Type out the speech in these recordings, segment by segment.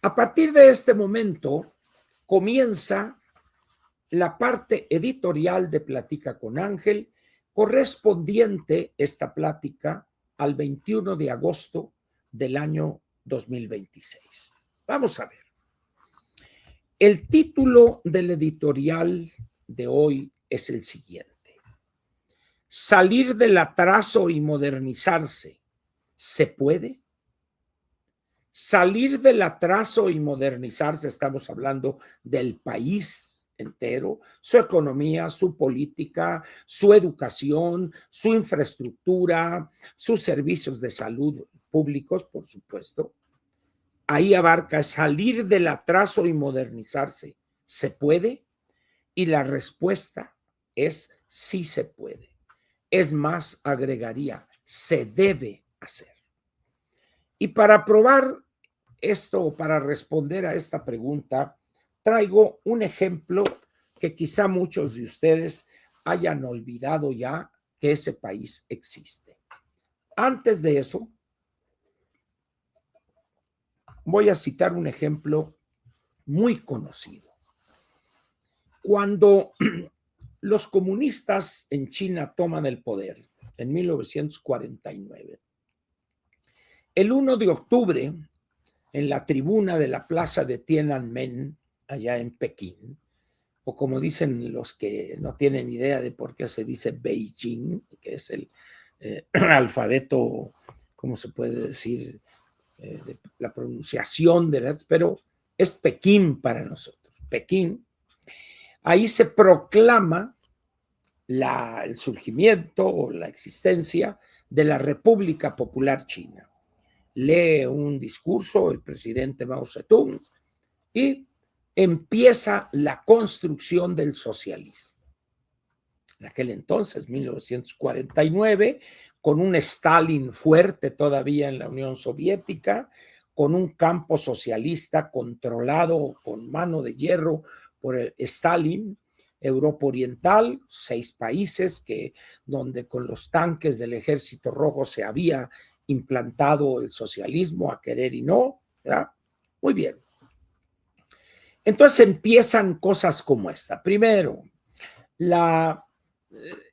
A partir de este momento comienza la parte editorial de Platica con Ángel, correspondiente esta plática al 21 de agosto del año 2026. Vamos a ver. El título del editorial de hoy es el siguiente: ¿salir del atraso y modernizarse se puede? Salir del atraso y modernizarse, estamos hablando del país entero, su economía, su política, su educación, su infraestructura, sus servicios de salud públicos, por supuesto. Ahí abarca salir del atraso y modernizarse. ¿Se puede? Y la respuesta es sí se puede. Es más, agregaría, se debe hacer. Y para probar esto, para responder a esta pregunta, traigo un ejemplo que quizá muchos de ustedes hayan olvidado ya que ese país existe. Antes de eso, voy a citar un ejemplo muy conocido. Cuando los comunistas en China toman el poder en 1949, el 1 de octubre, en la tribuna de la plaza de Tiananmen, allá en Pekín, o como dicen los que no tienen idea de por qué se dice Beijing, que es el alfabeto, ¿cómo se puede decir? De la pronunciación, pero es Pekín para nosotros. Pekín, ahí se proclama el surgimiento o la existencia de la República Popular China. Lee un discurso el presidente Mao Zedong y empieza la construcción del socialismo. En aquel entonces, 1949, con un Stalin fuerte todavía en la Unión Soviética, con un campo socialista controlado con mano de hierro por el Stalin, Europa Oriental, 6 países donde con los tanques del Ejército Rojo se había implantado el socialismo a querer y no, ¿verdad? Muy bien. Entonces empiezan cosas como esta. Primero, la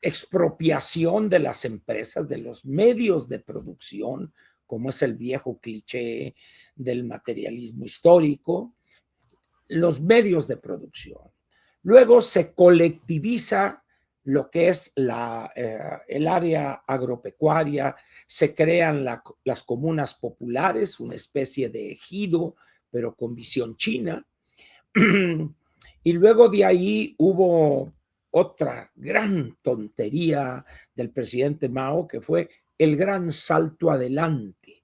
expropiación de las empresas, de los medios de producción, como es el viejo cliché del materialismo histórico, los medios de producción. Luego se colectiviza lo que es el área agropecuaria, se crean las comunas populares, una especie de ejido, pero con visión china. Y luego de ahí hubo otra gran tontería del presidente Mao, que fue el gran salto adelante,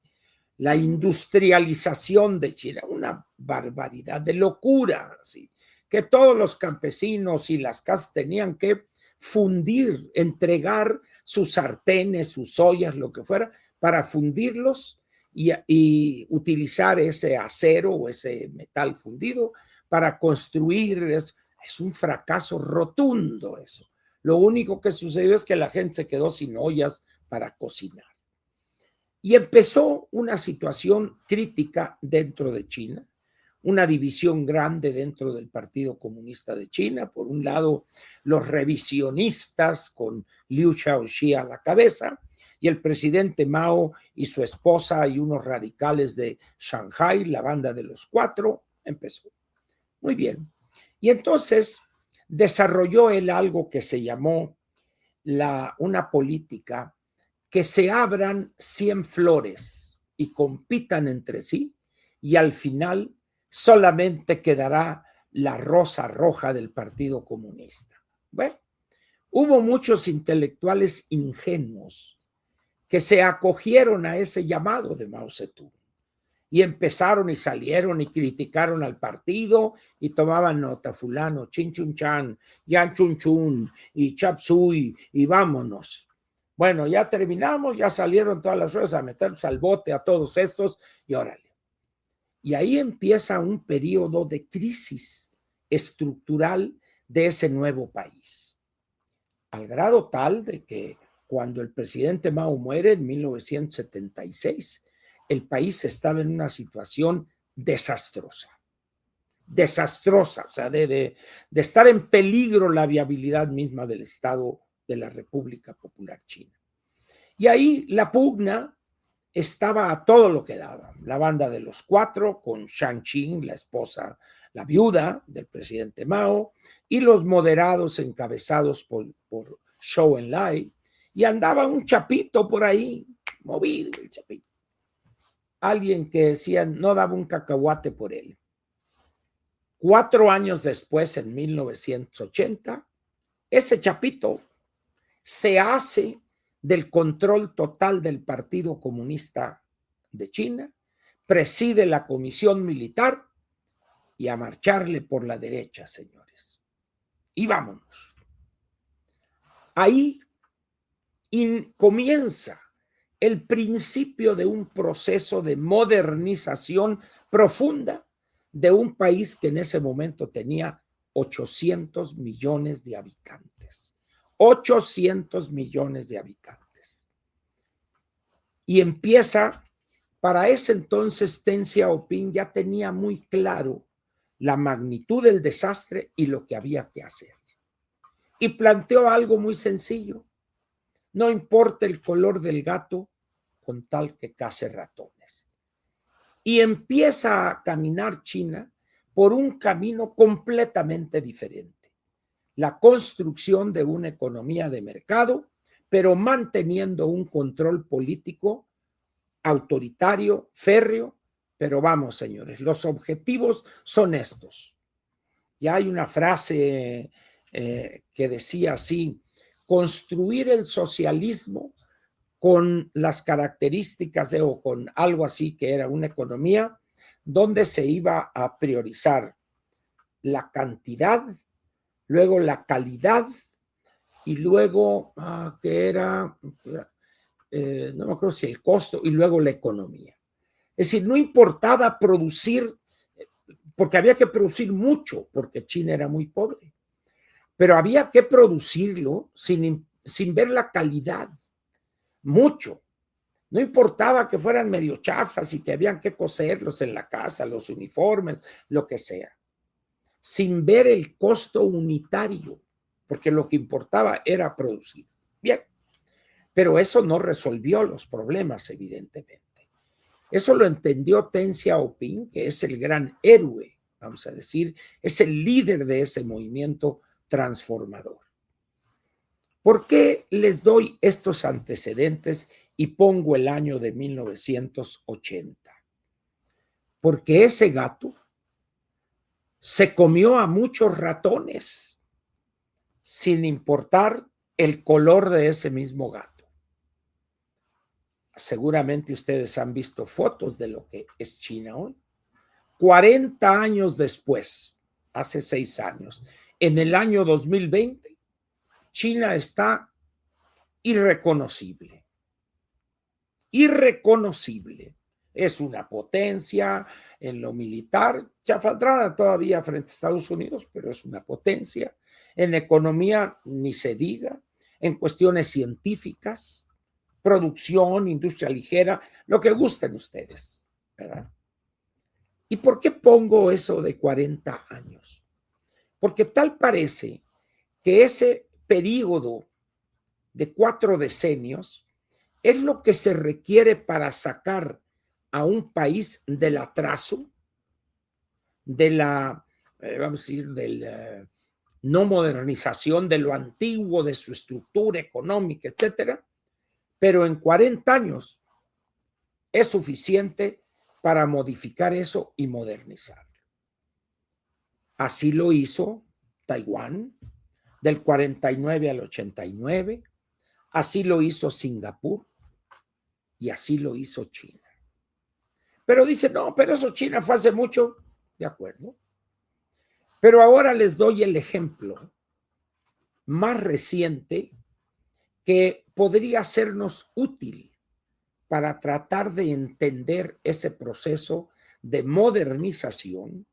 la industrialización de China, una barbaridad de locura, ¿sí? Que todos los campesinos y las casas tenían que fundir, entregar sus sartenes, sus ollas, lo que fuera, para fundirlos y utilizar ese acero o ese metal fundido para construir. Es un fracaso rotundo eso. Lo único que sucedió es que la gente se quedó sin ollas para cocinar. Y empezó una situación crítica dentro de China, una división grande dentro del Partido Comunista de China. Por un lado, los revisionistas con Liu Shaoxi a la cabeza, y el presidente Mao y su esposa y unos radicales de Shanghái, la banda de los 4, empezó. Muy bien. Y entonces desarrolló él algo que se llamó una política que se abran 100 flores y compitan entre sí, y al final solamente quedará la rosa roja del Partido Comunista. Bueno, hubo muchos intelectuales ingenuos que se acogieron a ese llamado de Mao Zedong y empezaron y salieron y criticaron al partido y tomaban nota, fulano, Chin Chun Chan, Yan Chun Chun y Chap Sui, y vámonos. Bueno, ya terminamos, ya salieron todas las ruedas a meterlos al bote a todos estos y órale. Y ahí empieza un periodo de crisis estructural de ese nuevo país, al grado tal de que cuando el presidente Mao muere en 1976, el país estaba en una situación desastrosa, desastrosa, o sea, de estar en peligro la viabilidad misma del Estado de la República Popular China. Y ahí la pugna estaba a todo lo que daba. La banda de los cuatro, con Shang Qing, la esposa, la viuda del presidente Mao, y los moderados encabezados por Zhou Enlai, y andaba un chapito por ahí, movido el chapito. Alguien que decía no daba un cacahuate por él. 4 años después, en 1980, ese chapito se hace del control total del Partido Comunista de China, preside la comisión militar y a marcharle por la derecha, señores. Y vámonos. Ahí comienza el principio de un proceso de modernización profunda de un país que en ese momento tenía 800 millones de habitantes. 800 millones de habitantes. Y empieza, para ese entonces Deng Xiaoping ya tenía muy claro la magnitud del desastre y lo que había que hacer. Y planteó algo muy sencillo. No importa el color del gato, con tal que case ratones. Y empieza a caminar China por un camino completamente diferente. La construcción de una economía de mercado, pero manteniendo un control político autoritario, férreo. Pero vamos, señores, los objetivos son estos. Ya hay una frase que decía así: construir el socialismo con las características o con algo así que era una economía donde se iba a priorizar la cantidad, luego la calidad y luego que era, no me acuerdo si el costo, y luego la economía. Es decir, no importaba producir, porque había que producir mucho, porque China era muy pobre, pero había que producirlo sin ver la calidad, mucho. No importaba que fueran medio chafas y que habían que coserlos en la casa, los uniformes, lo que sea, sin ver el costo unitario, porque lo que importaba era producir. Bien, pero eso no resolvió los problemas, evidentemente. Eso lo entendió Deng Xiaoping, que es el gran héroe, vamos a decir, es el líder de ese movimiento transformador. ¿Por qué les doy estos antecedentes y pongo el año de 1980? Porque ese gato se comió a muchos ratones sin importar el color de ese mismo gato. Seguramente ustedes han visto fotos de lo que es China hoy. 40 años después, hace 6 años, en el año 2020, China está irreconocible. Irreconocible. Es una potencia en lo militar, chafaldrada todavía frente a Estados Unidos, pero es una potencia. En economía, ni se diga. En cuestiones científicas, producción, industria ligera, lo que gusten ustedes, ¿verdad? ¿Y por qué pongo eso de 40 años? Porque tal parece que ese período de 4 decenios es lo que se requiere para sacar a un país del atraso, de la, vamos a decir, de la no modernización, de lo antiguo, de su estructura económica, etcétera. Pero en 40 años es suficiente para modificar eso y modernizarlo. Así lo hizo Taiwán, del 49 al 89, así lo hizo Singapur y así lo hizo China. Pero dice, no, pero eso China fue hace mucho, de acuerdo. Pero ahora les doy el ejemplo más reciente que podría sernos útil para tratar de entender ese proceso de modernización,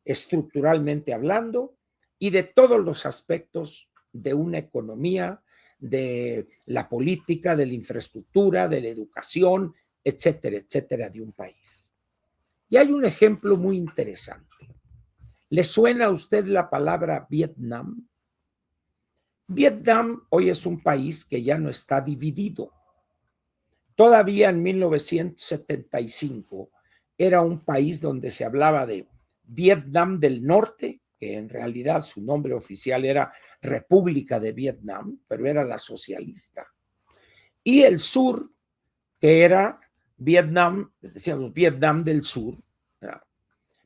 estructuralmente hablando, y de todos los aspectos de una economía, de la política, de la infraestructura, de la educación, etcétera, etcétera, de un país. Y hay un ejemplo muy interesante. ¿Le suena a usted la palabra Vietnam? Vietnam hoy es un país que ya no está dividido. Todavía en 1975 era un país donde se hablaba de Vietnam del Norte, que en realidad su nombre oficial era República de Vietnam, pero era la socialista, y el sur, que era Vietnam, decíamos Vietnam del Sur, ¿verdad?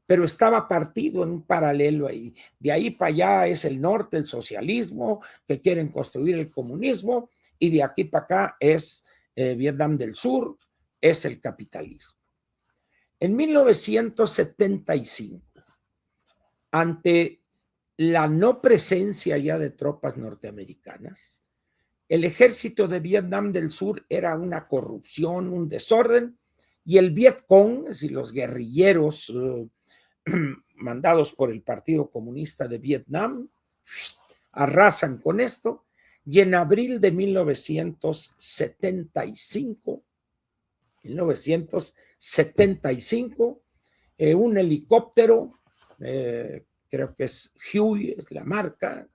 Pero estaba partido en un paralelo ahí. De ahí para allá es el norte, el socialismo, que quieren construir el comunismo, y de aquí para acá es Vietnam del Sur, es el capitalismo. En 1975, ante la no presencia ya de tropas norteamericanas, el ejército de Vietnam del Sur era una corrupción, un desorden, y el Vietcong, es decir, los guerrilleros mandados por el Partido Comunista de Vietnam, arrasan con esto, y en abril de 1975, un helicóptero, creo que es Huey, es la marca,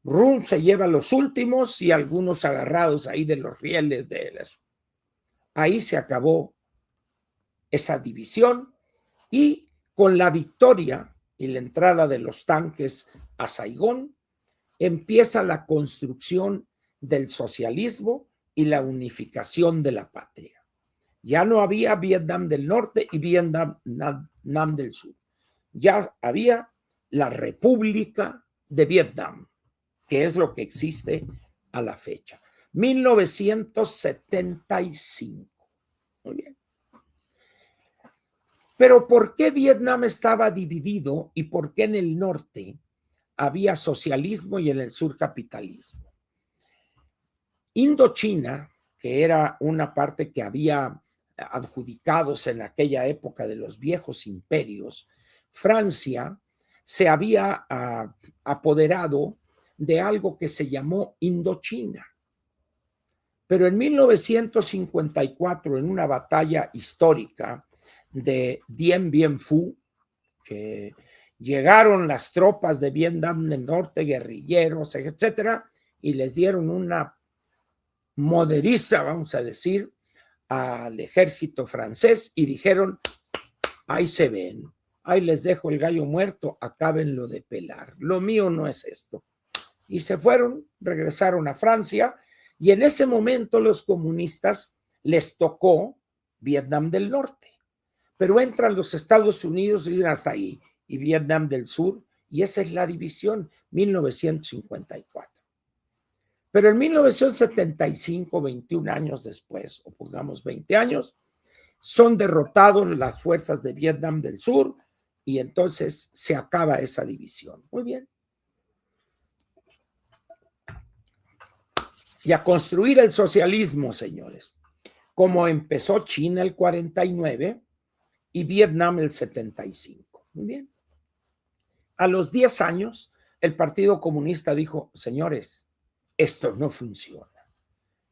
Rum se lleva los últimos y algunos agarrados ahí de los rieles de él. Ahí se acabó esa división, y con la victoria y la entrada de los tanques a Saigón, empieza la construcción del socialismo y la unificación de la patria. Ya no había Vietnam del Norte y Vietnam del Sur. Ya había la República de Vietnam, que es lo que existe a la fecha. 1975. Muy bien. Pero ¿por qué Vietnam estaba dividido y por qué en el norte había socialismo y en el sur capitalismo? Indochina, que era una parte que había adjudicados en aquella época de los viejos imperios, Francia se había apoderado de algo que se llamó Indochina. Pero en 1954, en una batalla histórica de Dien Bien Phu, que llegaron las tropas de Vietnam del Norte, guerrilleros, etcétera, y les dieron una moderiza, vamos a decir, al ejército francés y dijeron: ahí se ven, ahí les dejo el gallo muerto, acábenlo de pelar, lo mío no es esto. Y se fueron, regresaron a Francia, y en ese momento los comunistas les tocó Vietnam del Norte, pero entran los Estados Unidos y dicen hasta ahí, y Vietnam del Sur, y esa es la división, 1954. Pero en 1975, 21 años después, o pongamos 20 años, son derrotados las fuerzas de Vietnam del Sur, y entonces se acaba esa división. Muy bien. Y a construir el socialismo, señores, como empezó China el 49 y Vietnam el 75. Muy bien. A los 10 años, el Partido Comunista dijo: señores, esto no funciona.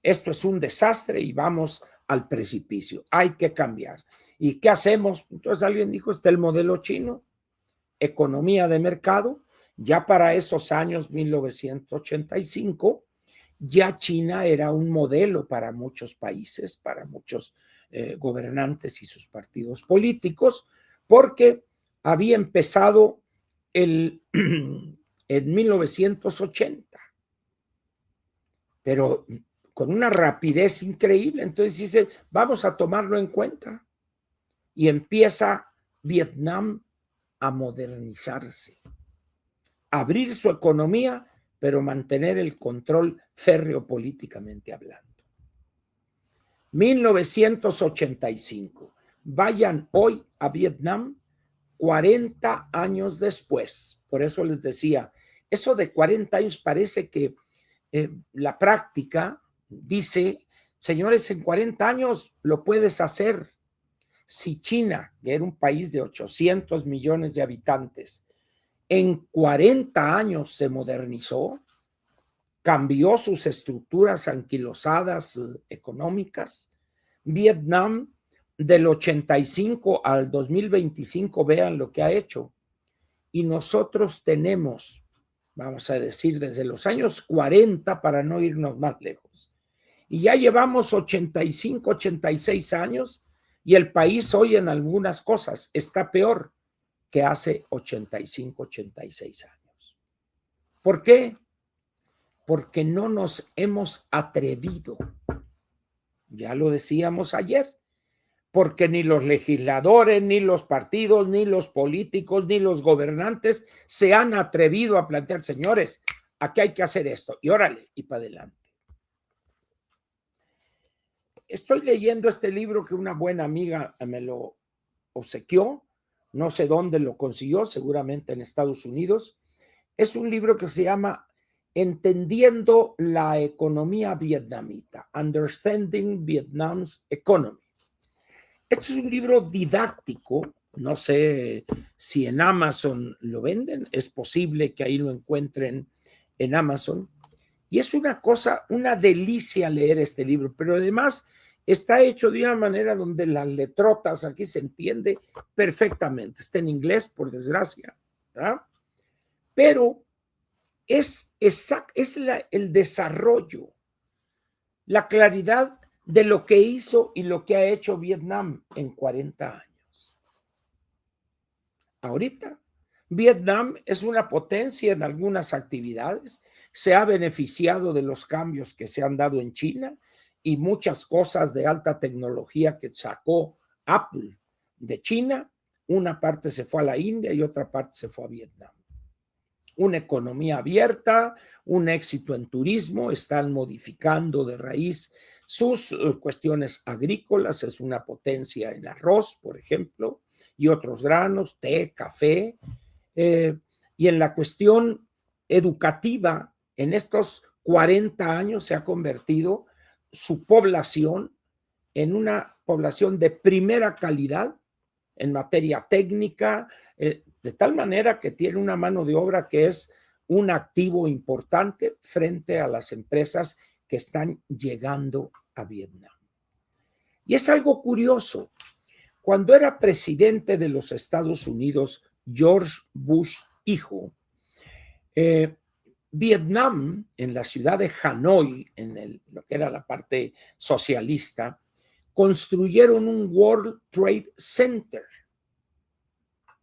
Esto es un desastre y vamos al precipicio. Hay que cambiar. ¿Y qué hacemos? Entonces alguien dijo: está el modelo chino, economía de mercado. Ya para esos años, 1985, ya China era un modelo para muchos países, para muchos gobernantes y sus partidos políticos, porque había empezado en 1980, pero con una rapidez increíble. Entonces dice: vamos a tomarlo en cuenta. Y empieza Vietnam a modernizarse, a abrir su economía, pero mantener el control férreo políticamente hablando. 1985. Vayan hoy a Vietnam 40 años después. Por eso les decía, eso de 40 años parece que la práctica dice: señores, en 40 años lo puedes hacer. Si China, que era un país de 800 millones de habitantes, en 40 años se modernizó, cambió sus estructuras anquilosadas económicas, Vietnam del 85 al 2025, vean lo que ha hecho. Y nosotros tenemos, vamos a decir, desde los años 40, para no irnos más lejos, y ya llevamos 85, 86 años, y el país hoy en algunas cosas está peor que hace 85, 86 años. ¿Por qué? Porque no nos hemos atrevido. Ya lo decíamos ayer, porque ni los legisladores, ni los partidos, ni los políticos, ni los gobernantes se han atrevido a plantear, señores, aquí hay que hacer esto, y órale, y para adelante. Estoy leyendo este libro que una buena amiga me lo obsequió, no sé dónde lo consiguió, seguramente en Estados Unidos. Es un libro que se llama Entendiendo la economía vietnamita, Understanding Vietnam's Economy. Este es un libro didáctico, no sé si en Amazon lo venden, es posible que ahí lo encuentren en Amazon, y es una cosa, una delicia leer este libro, pero además está hecho de una manera donde las letrotas aquí se entiende perfectamente, está en inglés por desgracia, ¿verdad? Pero es el desarrollo, la claridad de lo que hizo y lo que ha hecho Vietnam en 40 años. Ahorita, Vietnam es una potencia en algunas actividades, se ha beneficiado de los cambios que se han dado en China y muchas cosas de alta tecnología que sacó Apple de China. Una parte se fue a la India y otra parte se fue a Vietnam. Una economía abierta, un éxito en turismo, están modificando de raíz sus cuestiones agrícolas, es una potencia en arroz, por ejemplo, y otros granos, té, café, y en la cuestión educativa, en estos 40 años se ha convertido su población en una población de primera calidad en materia técnica, de tal manera que tiene una mano de obra que es un activo importante frente a las empresas que están llegando a Vietnam. Y es algo curioso. Cuando era presidente de los Estados Unidos, George Bush hijo, Vietnam, en la ciudad de Hanoi, lo que era la parte socialista, construyeron un World Trade Center.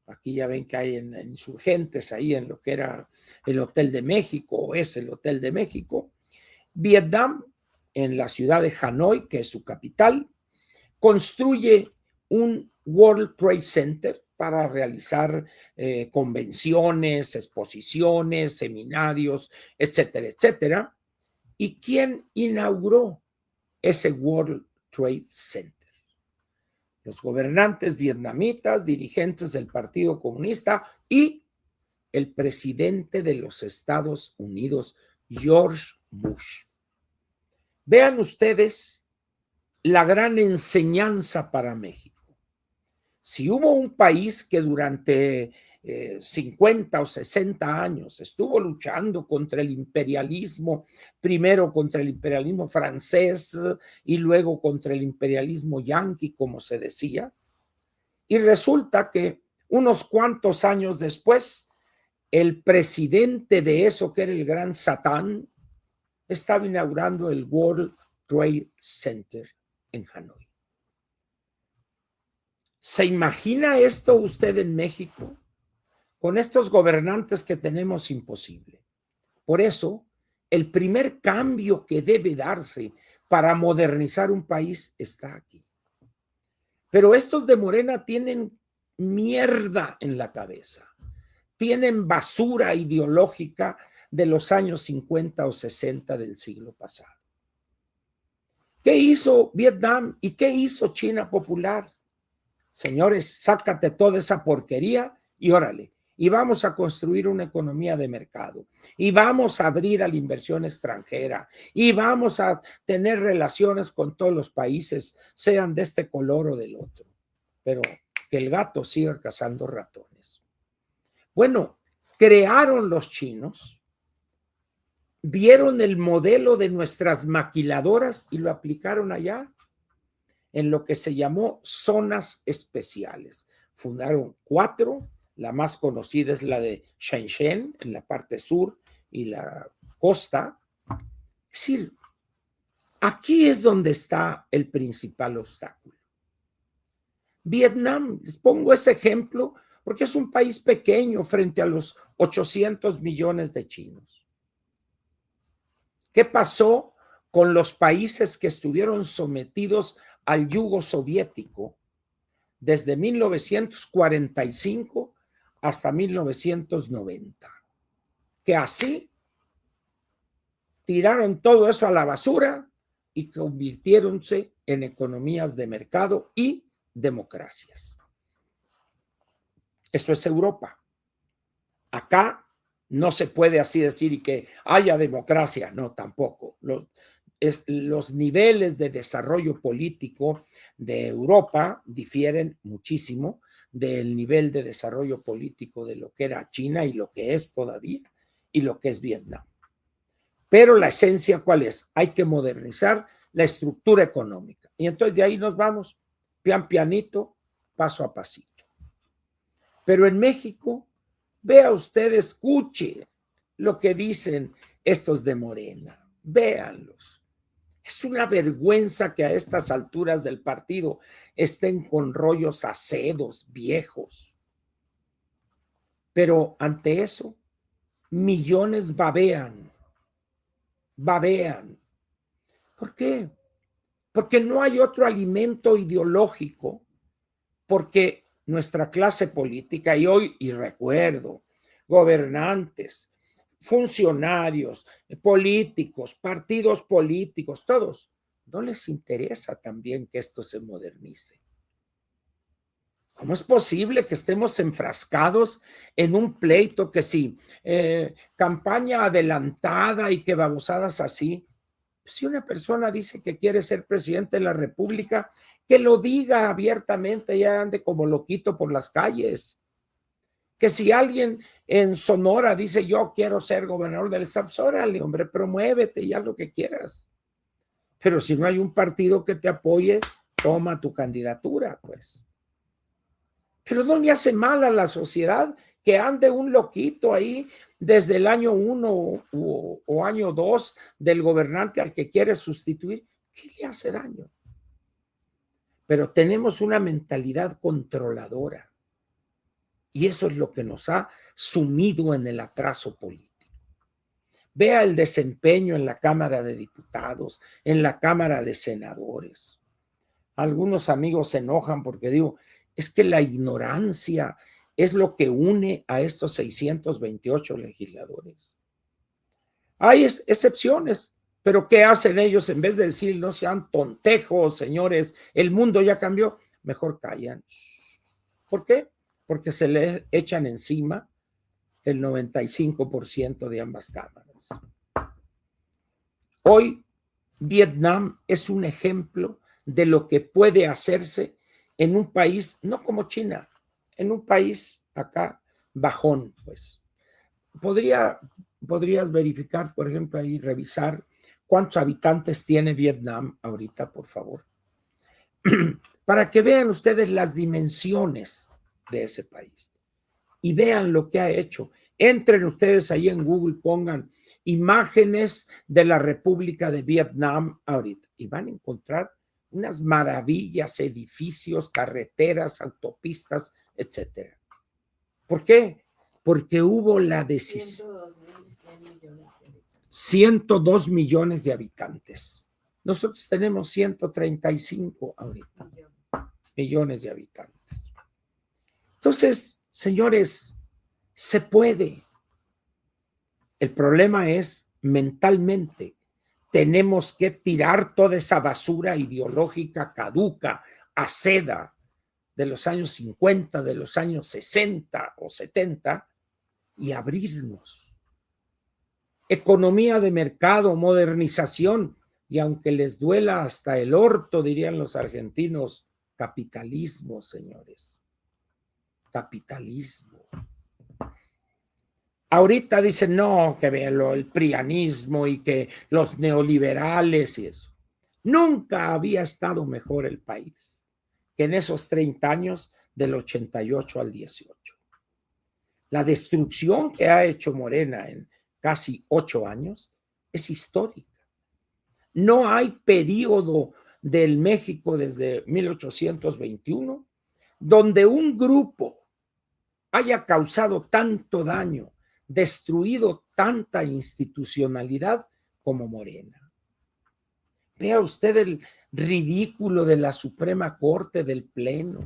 Aquí ya ven que hay insurgentes ahí en lo que era el Hotel de México, o es el Hotel de México. Vietnam, en la ciudad de Hanoi, que es su capital, construye un World Trade Center para realizar convenciones, exposiciones, seminarios, etcétera, etcétera. ¿Y quién inauguró ese World Trade Center? Los gobernantes vietnamitas, dirigentes del Partido Comunista y el presidente de los Estados Unidos, George Bush. Vean ustedes la gran enseñanza para México. Si hubo un país que durante 50 o 60 años estuvo luchando contra el imperialismo, primero contra el imperialismo francés y luego contra el imperialismo yanqui, como se decía, y resulta que unos cuantos años después, el presidente de eso, que era el gran Satán, estaba inaugurando el World Trade Center en Hanoi. ¿Se imagina esto usted en México? Con estos gobernantes que tenemos, imposible. Por eso, el primer cambio que debe darse para modernizar un país está aquí. Pero estos de Morena tienen mierda en la cabeza, tienen basura ideológica de los años 50 o 60 del siglo pasado. ¿Qué hizo Vietnam y qué hizo China popular? Señores, sácate toda esa porquería y órale, y vamos a construir una economía de mercado, y vamos a abrir a la inversión extranjera, y vamos a tener relaciones con todos los países, sean de este color o del otro, pero que el gato siga cazando ratones. Bueno, crearon los chinos, vieron el modelo de nuestras maquiladoras y lo aplicaron allá. en lo que se llamó zonas especiales. Fundaron 4, la más conocida es la de Shenzhen, en la parte sur y la costa. Es decir, aquí es donde está el principal obstáculo. Vietnam, les pongo ese ejemplo porque es un país pequeño frente a los 800 millones de chinos. ¿Qué pasó con los países que estuvieron sometidos al yugo soviético desde 1945 hasta 1990? Que así tiraron todo eso a la basura y convirtiéronse en economías de mercado y democracias. Esto es Europa. Acá no se puede así decir y que haya democracia, no, tampoco. Los niveles de desarrollo político de Europa difieren muchísimo del nivel de desarrollo político de lo que era China y lo que es todavía y lo que es Vietnam. Pero la esencia, ¿cuál es? Hay que modernizar la estructura económica. Y entonces de ahí nos vamos, pian pianito, paso a pasito. Pero en México, vea usted, escuche lo que dicen estos de Morena, véanlos. Es una vergüenza que a estas alturas del partido estén con rollos acedos, viejos. Pero ante eso, millones babean. ¿Por qué? Porque no hay otro alimento ideológico, porque nuestra clase política, y recuerdo, gobernantes, funcionarios, políticos, partidos políticos, todos, no les interesa también que esto se modernice. ¿Cómo es posible que estemos enfrascados en un pleito que sí, campaña adelantada y que babosadas así? Si una persona dice que quiere ser presidente de la República, que lo diga abiertamente y ande como loquito por las calles. Que si alguien en Sonora dice yo quiero ser gobernador del estado, pues órale, hombre, promuévete y haz lo que quieras. Pero si no hay un partido que te apoye, toma tu candidatura, pues. Pero no le hace mal a la sociedad que ande un loquito ahí desde el año 1 o año 2 del gobernante al que quiere sustituir. ¿Qué le hace daño? Pero tenemos una mentalidad controladora y eso es lo que nos ha sumido en el atraso político. Vea el desempeño en la Cámara de Diputados, en la Cámara de Senadores. Algunos amigos se enojan porque digo, es que la ignorancia es lo que une a estos 628 legisladores. Hay excepciones, pero ¿qué hacen ellos? En vez de decir no sean tontejos, señores, el mundo ya cambió, mejor callan. ¿Por qué? Porque se le echan encima el 95% de ambas cámaras. Hoy Vietnam es un ejemplo de lo que puede hacerse en un país, no como China, en un país acá bajón, pues. Podrías verificar, por ejemplo, ahí revisar cuántos habitantes tiene Vietnam ahorita, por favor, para que vean ustedes las dimensiones de ese país y vean lo que ha hecho. Entren ustedes ahí en Google, pongan imágenes de la República de Vietnam ahorita y van a encontrar unas maravillas, edificios, carreteras, autopistas, etcétera. ¿Por qué? Porque hubo la decisión. 102 millones de habitantes. Nosotros tenemos 135 ahorita millones de habitantes. Entonces, señores, se puede. El problema es mentalmente. Tenemos que tirar toda esa basura ideológica caduca, aceda, de los años 50, de los años 60 o 70 y abrirnos. Economía de mercado, modernización, y aunque les duela hasta el orto, dirían los argentinos, capitalismo, señores. Capitalismo. Ahorita dicen, no, que vean el prianismo y que los neoliberales y eso. Nunca había estado mejor el país que en esos 30 años del 88 al 18. La destrucción que ha hecho Morena en casi 8 años es histórica. No hay periodo del México desde 1821 donde un grupo haya causado tanto daño, destruido tanta institucionalidad como Morena. Vea usted el ridículo de la Suprema Corte, del Pleno.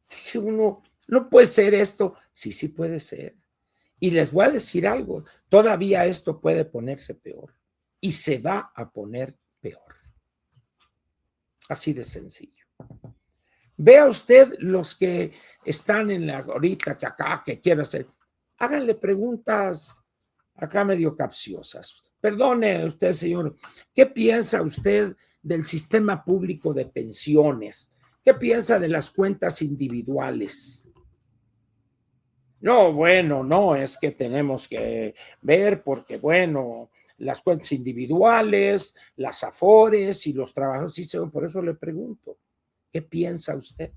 Dice uno, no puede ser esto. Sí, sí puede ser. Y les voy a decir algo, todavía esto puede ponerse peor y se va a poner peor. Así de sencillo. Vea usted los que están en la ahorita que acá, que quiero hacer, háganle preguntas acá medio capciosas. Perdone usted, señor, ¿qué piensa usted del sistema público de pensiones? ¿Qué piensa de las cuentas individuales? No, bueno, no, es que tenemos que ver porque, bueno, las cuentas individuales, las afores y los trabajos, sí, por eso le pregunto, ¿qué piensa usted?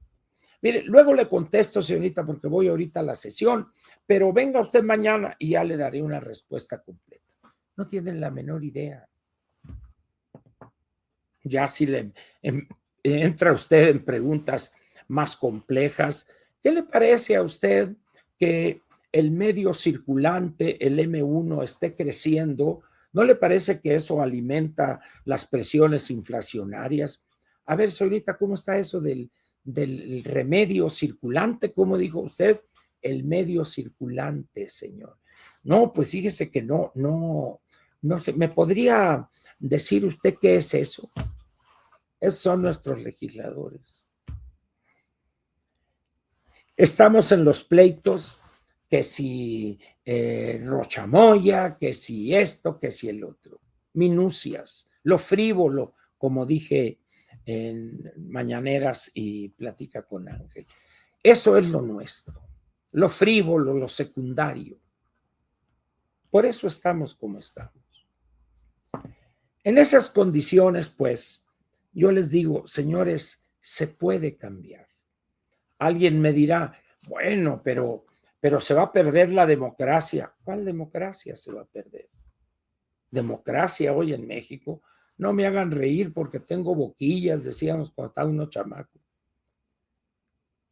Mire, luego le contesto, señorita, porque voy ahorita a la sesión, pero venga usted mañana y ya le daré una respuesta completa. No tienen la menor idea. Ya si le entra usted en preguntas más complejas, ¿qué le parece a usted que el medio circulante, el M1, esté creciendo? ¿No le parece que eso alimenta las presiones inflacionarias? A ver, señorita, ¿cómo está eso del remedio circulante? ¿Cómo dijo usted? El medio circulante, señor. No, pues fíjese que no sé. ¿Me podría decir usted qué es eso? Esos son nuestros legisladores. Estamos en los pleitos, que si Rochamoya, que si esto, que si el otro. Minucias, lo frívolo, como dije en Mañaneras y Platica con Ángel. Eso es lo nuestro, lo frívolo, lo secundario. Por eso estamos como estamos. En esas condiciones, pues, yo les digo, señores, se puede cambiar. Alguien me dirá, bueno, pero se va a perder la democracia. ¿Cuál democracia se va a perder? Democracia hoy en México. No me hagan reír porque tengo boquillas, decíamos cuando estaba uno chamaco.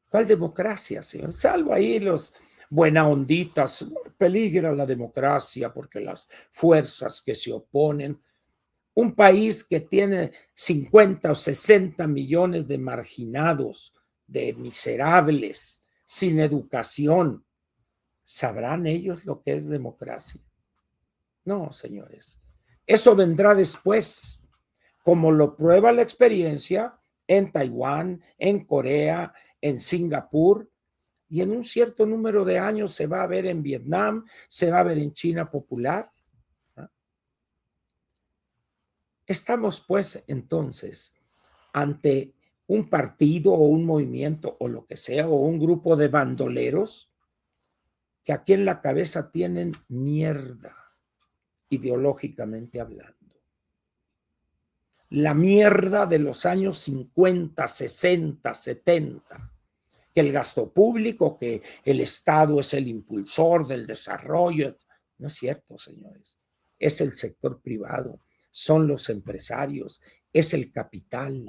¿Cuál democracia, señor? Salvo ahí los buena onditas, peligra la democracia porque las fuerzas que se oponen. Un país que tiene 50 o 60 millones de marginados, de miserables, sin educación, ¿sabrán ellos lo que es democracia? No, señores. Eso vendrá después, como lo prueba la experiencia en Taiwán, en Corea, en Singapur, y en un cierto número de años se va a ver en Vietnam, se va a ver en China popular. Estamos, pues, entonces, ante un partido o un movimiento o lo que sea, o un grupo de bandoleros que aquí en la cabeza tienen mierda, ideológicamente hablando. La mierda de los años 50, 60, 70, que el gasto público, que el Estado es el impulsor del desarrollo. No es cierto, señores. Es el sector privado, son los empresarios, es el capital.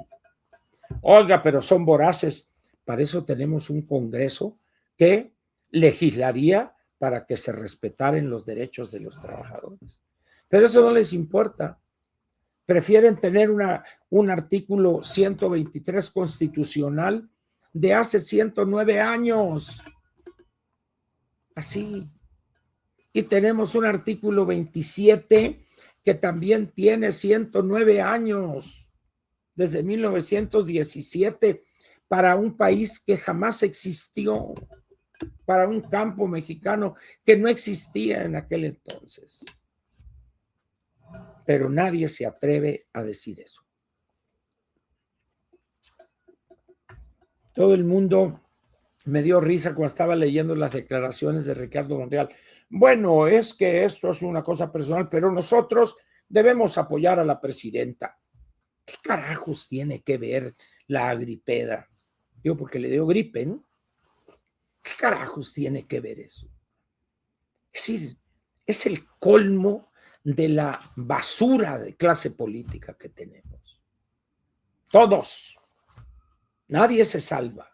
Oiga, pero son voraces. Para eso tenemos un Congreso que legislaría para que se respetaran los derechos de los trabajadores. Pero eso no les importa. Prefieren tener un artículo 123 constitucional de hace 109 años. Así. Y tenemos un artículo 27 que también tiene 109 años, desde 1917, para un país que jamás existió, para un campo mexicano que no existía en aquel entonces. Pero nadie se atreve a decir eso. Todo el mundo me dio risa cuando estaba leyendo las declaraciones de Ricardo Monreal. Bueno, es que esto es una cosa personal, pero nosotros debemos apoyar a la presidenta. ¿Qué carajos tiene que ver la agripeda? Yo porque le dio gripe, ¿no? ¿Qué carajos tiene que ver eso? Es decir, es el colmo de la basura de clase política que tenemos. Todos. Nadie se salva.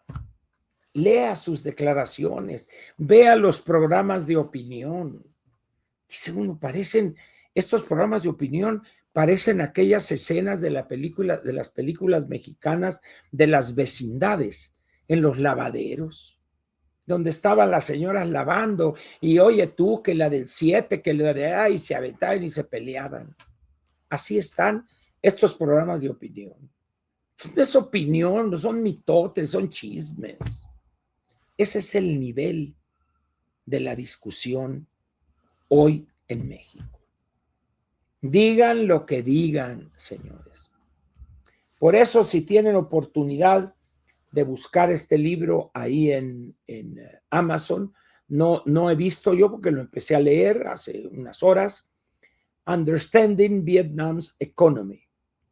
Lea sus declaraciones, vea los programas de opinión. Dice uno, estos programas de opinión parecen aquellas escenas de las películas mexicanas de las vecindades, en los lavaderos, donde estaban las señoras lavando, y oye tú, que la del 7, que la de ahí, y se aventaban y se peleaban. Así están estos programas de opinión. No es opinión, no son mitotes, son chismes. Ese es el nivel de la discusión hoy en México. Digan lo que digan, señores. Por eso, si tienen oportunidad de buscar este libro ahí en Amazon, no he visto yo porque lo empecé a leer hace unas horas, Understanding Vietnam's Economy.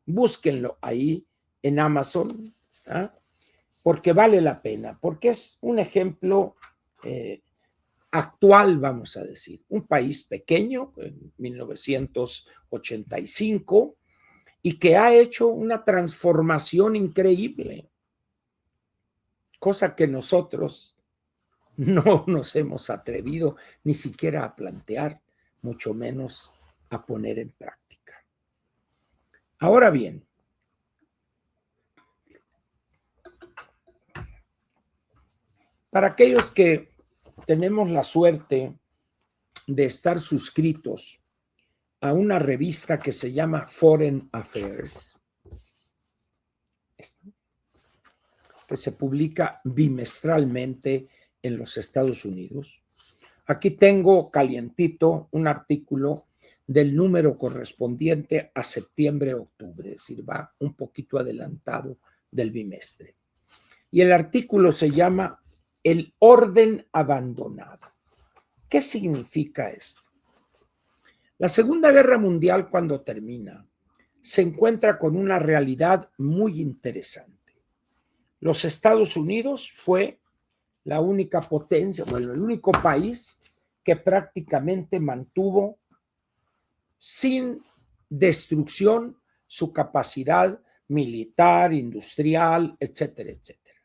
Búsquenlo ahí en Amazon, ¿eh? Porque vale la pena, porque es un ejemplo actual, vamos a decir. Un país pequeño, en 1985, y que ha hecho una transformación increíble, cosa que nosotros no nos hemos atrevido ni siquiera a plantear, mucho menos a poner en práctica. Ahora bien, para aquellos que tenemos la suerte de estar suscritos a una revista que se llama Foreign Affairs, que se publica bimestralmente en los Estados Unidos. Aquí tengo calientito un artículo del número correspondiente a septiembre-octubre, es decir, va un poquito adelantado del bimestre. Y el artículo se llama El orden abandonado. ¿Qué significa esto? La Segunda Guerra Mundial, cuando termina, se encuentra con una realidad muy interesante. Los Estados Unidos fue la única potencia, bueno, el único país que prácticamente mantuvo sin destrucción su capacidad militar, industrial, etcétera, etcétera.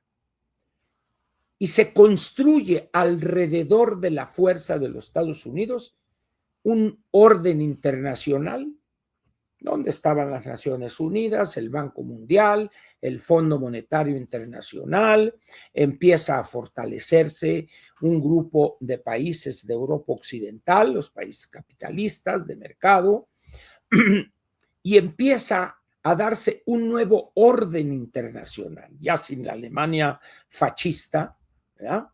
Y se construye alrededor de la fuerza de los Estados Unidos un orden internacional donde estaban las Naciones Unidas, el Banco Mundial, el Fondo Monetario Internacional. Empieza a fortalecerse un grupo de países de Europa Occidental, los países capitalistas de mercado, y empieza a darse un nuevo orden internacional, ya sin la Alemania fascista, ¿verdad?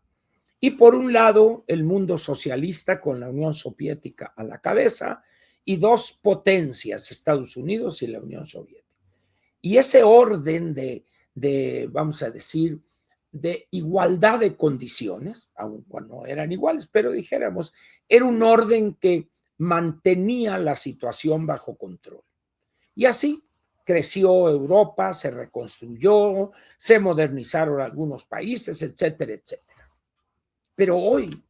Y por un lado, el mundo socialista con la Unión Soviética a la cabeza, y dos potencias, Estados Unidos y la Unión Soviética. Y ese orden vamos a decir, de igualdad de condiciones, aun cuando no eran iguales, pero dijéramos, era un orden que mantenía la situación bajo control. Y así creció Europa, se reconstruyó, se modernizaron algunos países, etcétera, etcétera. Pero hoy,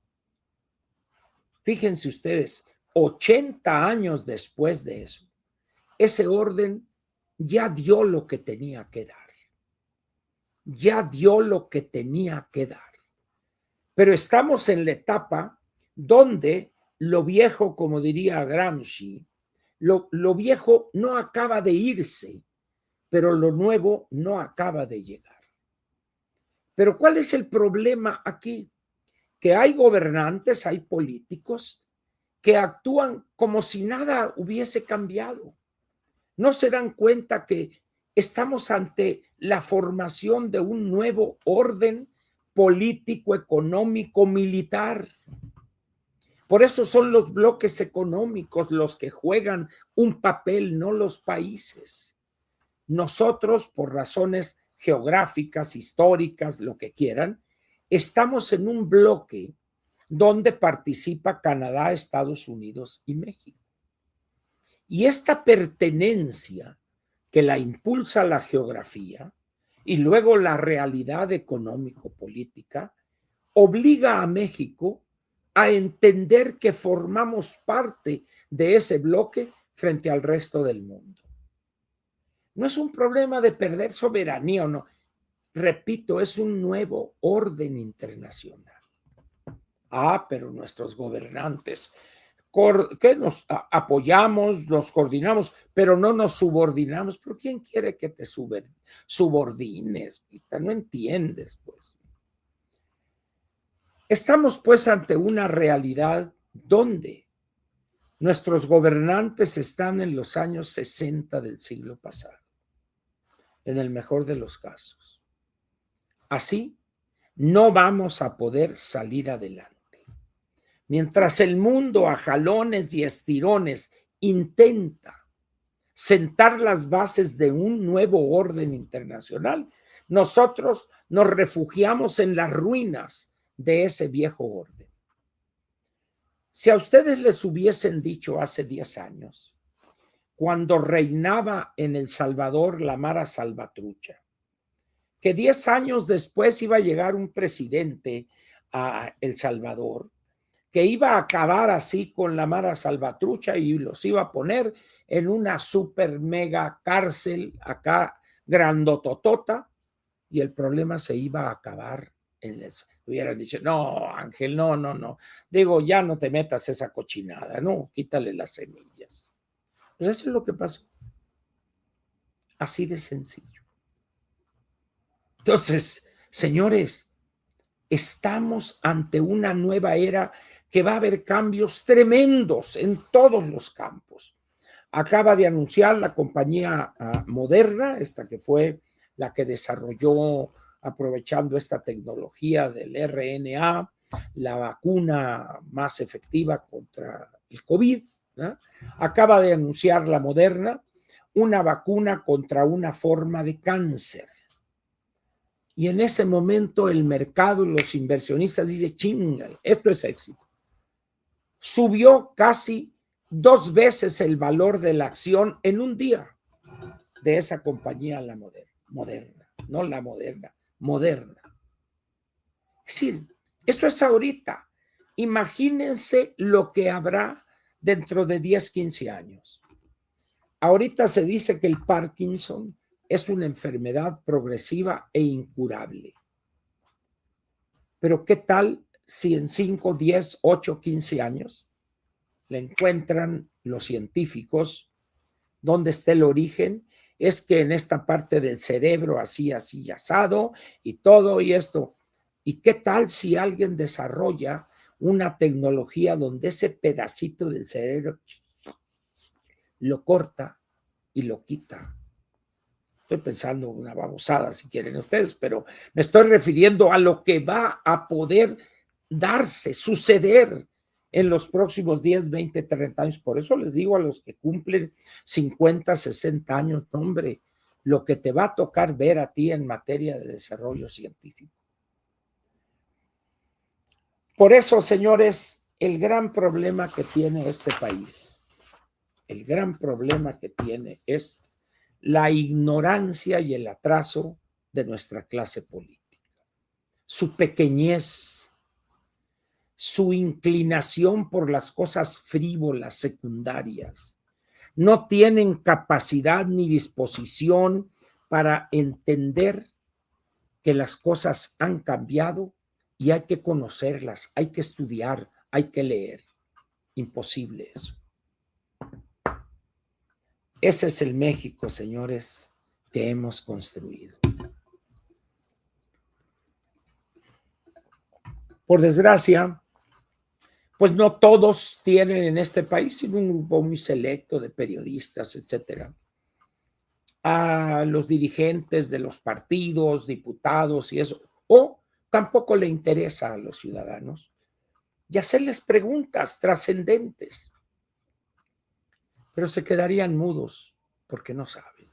fíjense ustedes, 80 años después de eso, ese orden ya dio lo que tenía que dar. Ya dio lo que tenía que dar. Pero estamos en la etapa donde lo viejo, como diría Gramsci, lo viejo no acaba de irse, pero lo nuevo no acaba de llegar. Pero ¿cuál es el problema aquí? Que hay gobernantes, hay políticos que actúan como si nada hubiese cambiado. No se dan cuenta que estamos ante la formación de un nuevo orden político, económico, militar. Por eso son los bloques económicos los que juegan un papel, no los países. Nosotros, por razones geográficas, históricas, lo que quieran, estamos en un bloque donde participa Canadá, Estados Unidos y México. Y esta pertenencia que la impulsa la geografía y luego la realidad económico-política, obliga a México a entender que formamos parte de ese bloque frente al resto del mundo. No es un problema de perder soberanía o no. Repito, es un nuevo orden internacional. Pero nuestros gobernantes, que nos apoyamos, los coordinamos, pero no nos subordinamos. ¿Pero quién quiere que te subordines? No entiendes, pues. Estamos, pues, ante una realidad donde nuestros gobernantes están en los años 60 del siglo pasado, en el mejor de los casos. Así, no vamos a poder salir adelante. Mientras el mundo a jalones y estirones intenta sentar las bases de un nuevo orden internacional, nosotros nos refugiamos en las ruinas de ese viejo orden. Si a ustedes les hubiesen dicho hace 10 años, cuando reinaba en El Salvador la Mara Salvatrucha, que 10 años después iba a llegar un presidente a El Salvador, que iba a acabar así con la Mara Salvatrucha y los iba a poner en una super mega cárcel acá grandototota, y el problema se iba a acabar en eso. Hubieran dicho, no, Ángel, no. Digo, ya no te metas esa cochinada, no, quítale las semillas. Pues eso es lo que pasó. Así de sencillo. Entonces, señores, estamos ante una nueva era que va a haber cambios tremendos en todos los campos. Acaba de anunciar la compañía Moderna, esta que fue la que desarrolló, aprovechando esta tecnología del RNA, la vacuna más efectiva contra el COVID, ¿no? Acaba de anunciar la Moderna una vacuna contra una forma de cáncer. Y en ese momento el mercado, los inversionistas dicen, chinga, esto es éxito. Subió casi 2 veces el valor de la acción en un día de esa compañía, la Moderna, no la Moderna, Moderna. Es decir, eso es ahorita. Imagínense lo que habrá dentro de 10, 15 años. Ahorita se dice que el Parkinson es una enfermedad progresiva e incurable. Pero ¿qué tal si en 5, 10, 8, 15 años le encuentran los científicos dónde está el origen? Es que en esta parte del cerebro así asado y todo y esto. ¿Y qué tal si alguien desarrolla una tecnología donde ese pedacito del cerebro lo corta y lo quita? Estoy pensando una babosada si quieren ustedes, pero me estoy refiriendo a lo que va a poder darse, suceder en los próximos 10, 20, 30 años. Por eso les digo a los que cumplen 50, 60 años, no, hombre, lo que te va a tocar ver a ti en materia de desarrollo científico. Por eso, señores, el gran problema que tiene este país, el gran problema que tiene es la ignorancia y el atraso de nuestra clase política, su pequeñez, su inclinación por las cosas frívolas, secundarias. No tienen capacidad ni disposición para entender que las cosas han cambiado y hay que conocerlas, hay que estudiar, hay que leer. Imposible eso. Ese es el México, señores, que hemos construido. Por desgracia, pues no todos tienen en este país, sino un grupo muy selecto de periodistas, etcétera, a los dirigentes de los partidos, diputados y eso, o tampoco le interesa a los ciudadanos y hacerles preguntas trascendentes, pero se quedarían mudos porque no saben,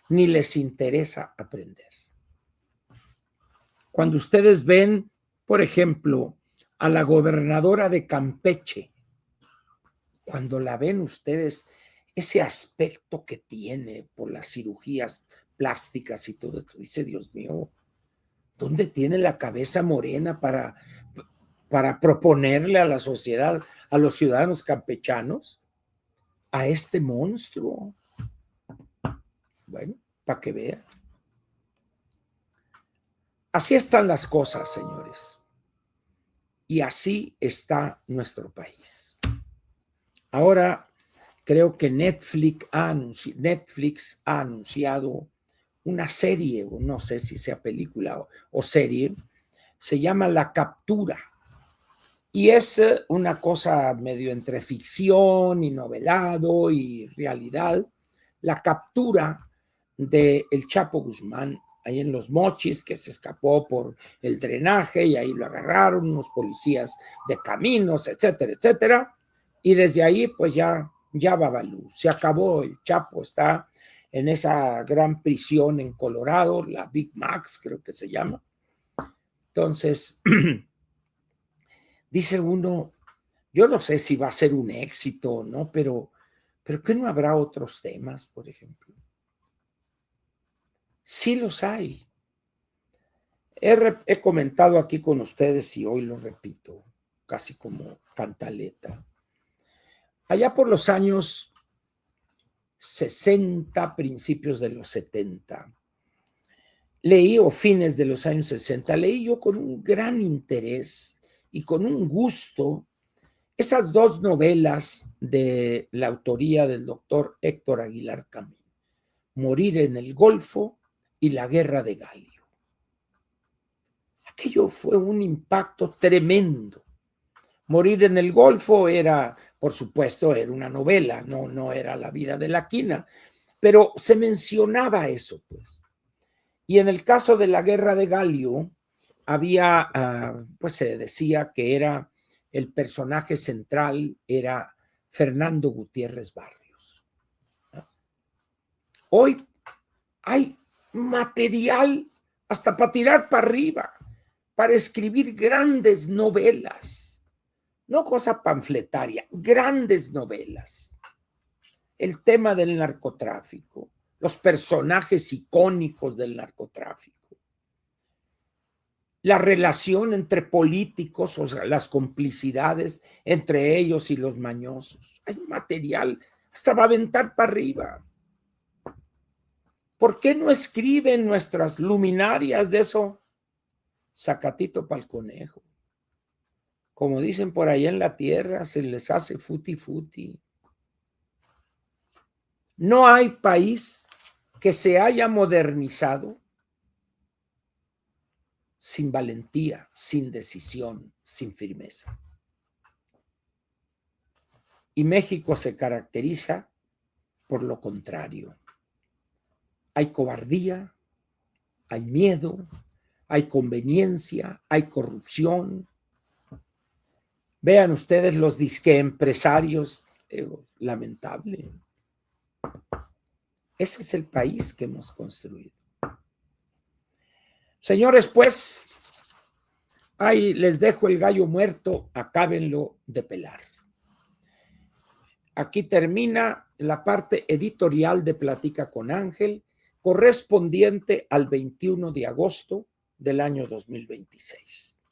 ni les interesa aprender. Cuando ustedes ven, por ejemplo, a la gobernadora de Campeche, cuando la ven ustedes ese aspecto que tiene por las cirugías plásticas y todo esto. Dice, Dios mío, ¿dónde tiene la cabeza morena para proponerle a la sociedad, a los ciudadanos campechanos, a este monstruo? Bueno, para que vean. Así están las cosas, señores. Y así está nuestro país. Ahora creo que Netflix ha anunciado una serie, o no sé si sea película o serie, se llama La Captura. Y es una cosa medio entre ficción y novelado y realidad. La captura de el Chapo Guzmán ahí en Los Mochis, que se escapó por el drenaje y ahí lo agarraron unos policías de caminos, etcétera, etcétera. Y desde ahí pues ya Babalú, se acabó. El Chapo está en esa gran prisión en Colorado, la Big Max creo que se llama. Entonces, dice uno, yo no sé si va a ser un éxito o no, pero ¿qué no habrá otros temas, por ejemplo? Sí los hay. He comentado aquí con ustedes y hoy lo repito, casi como cantaleta. Allá por los años 60, principios de los 70, leí, o fines de los años 60, leí yo con un gran interés y con un gusto esas dos novelas de la autoría del doctor Héctor Aguilar Camín, Morir en el Golfo y La Guerra de Galio. Aquello fue un impacto tremendo. Morir en el Golfo era, por supuesto, era una novela, no era la vida de la quina, pero se mencionaba eso, pues. Y en el caso de La Guerra de Galio, había, pues se decía que era el personaje central, era Fernando Gutiérrez Barrios. Hoy hay material hasta para tirar para arriba, para escribir grandes novelas, no cosa panfletaria, grandes novelas. El tema del narcotráfico, los personajes icónicos del narcotráfico, la relación entre políticos, o sea, las complicidades entre ellos y los mañosos. Hay material hasta va a aventar para arriba. ¿Por qué no escriben nuestras luminarias de eso? Sacatito para el conejo. Como dicen por allá en la tierra, se les hace futi futi. No hay país que se haya modernizado sin valentía, sin decisión, sin firmeza. Y México se caracteriza por lo contrario. Hay cobardía, hay miedo, hay conveniencia, hay corrupción. Vean ustedes los disque empresarios, lamentable. Ese es el país que hemos construido. Señores, pues, ahí les dejo el gallo muerto, acábenlo de pelar. Aquí termina la parte editorial de Platica con Ángel, correspondiente al 21 de agosto del año 2026.